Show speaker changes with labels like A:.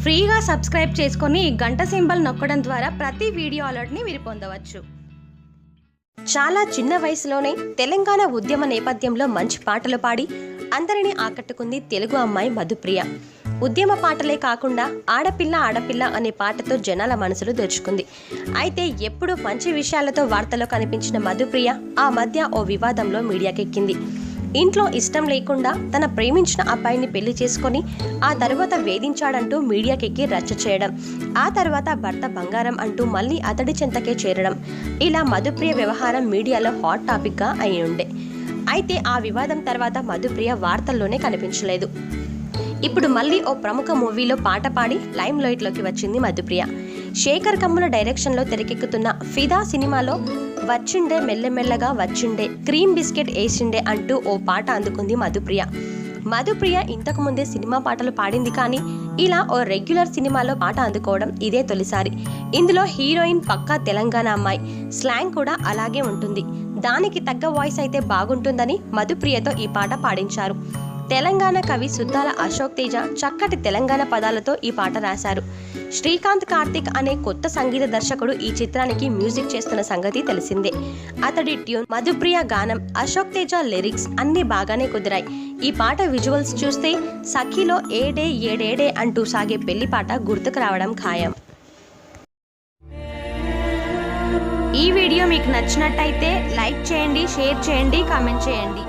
A: ఫ్రీగా సబ్స్క్రైబ్ చేసుకొని గంట సింబల్ నొక్కడం ద్వారా ప్రతి వీడియో అలర్ట్ని మీరు పొందవచ్చు. చాలా చిన్న వయసులోనే తెలంగాణ ఉద్యమ నేపథ్యంలో మంచి పాటలు పాడి అందరినీ ఆకట్టుకుంది తెలుగు అమ్మాయి మధుప్రియ. ఉద్యమ పాటలే కాకుండా ఆడపిల్ల ఆడపిల్ల అనే పాటతో జనాల మనసులు దోచుకుంది. అయితే ఎప్పుడు మంచి విషయాలతో వార్తల్లో కనిపించిన మధుప్రియ ఆ మధ్య ఓ వివాదంలో మీడియాకెక్కింది. ఇంట్లో ఇష్టం లేకుండా తన ప్రేమించిన అబ్బాయిని పెళ్లి చేసుకొని ఆ తర్వాత వేధించాడంటూ మీడియాకెక్కి రచ్చ చేయడం, ఆ తర్వాత భర్త బంగారం అంటూ మళ్ళీ అతడి చెంతకే చేరడం, ఇలా మధుప్రియ వ్యవహారం మీడియాలో హాట్ టాపిక్గా అయి ఉండే. అయితే ఆ వివాదం తర్వాత మధుప్రియ వార్తల్లోనే కనిపించలేదు. ఇప్పుడు మళ్ళీ ఓ ప్రముఖ మూవీలో పాట పాడి లైమ్ లైట్లోకి వచ్చింది మధుప్రియ. శేఖర్ కమ్ముల డైరెక్షన్లో తెరకెక్కుతున్న ఫిదా సినిమాలో వచ్చిండే మెల్లమెల్లగా వచ్చిండే క్రీమ్ బిస్కెట్ వేసిండే అంటూ ఓ పాట అందుకుంది మధుప్రియ. మధుప్రియ ఇంతకు ముందే సినిమా పాటలు పాడింది, కానీ ఇలా ఓ రెగ్యులర్ సినిమాలో పాట అందుకోవడం ఇదే తొలిసారి. ఇందులో హీరోయిన్ పక్కా తెలంగాణ అమ్మాయి, స్లాంగ్ కూడా అలాగే ఉంటుంది. దానికి తగ్గ వాయిస్ అయితే బాగుంటుందని మధుప్రియతో ఈ పాట పాడించారు. తెలంగాణ కవి సుద్దాల అశోక్ తేజ చక్కటి తెలంగాణ పదాలతో ఈ పాట రాశారు. శ్రీకాంత్ కార్తిక్ అనే కొత్త సంగీత దర్శకుడు ఈ చిత్రానికి మ్యూజిక్ చేస్తున్న సంగతి తెలిసిందే. అతడి ట్యూన్, మధుప్రియ గానం, అశోక్ తేజ లిరిక్స్ అన్ని బాగానే కుదిరాయి. ఈ పాట విజువల్స్ చూస్తే సఖీలో ఏడే ఏడేడే అంటూ సాగే పెళ్లి పాట గుర్తుకు రావడం ఖాయం. ఈ వీడియో మీకు నచ్చినట్టయితే లైక్ చేయండి, షేర్ చేయండి, కామెంట్ చేయండి.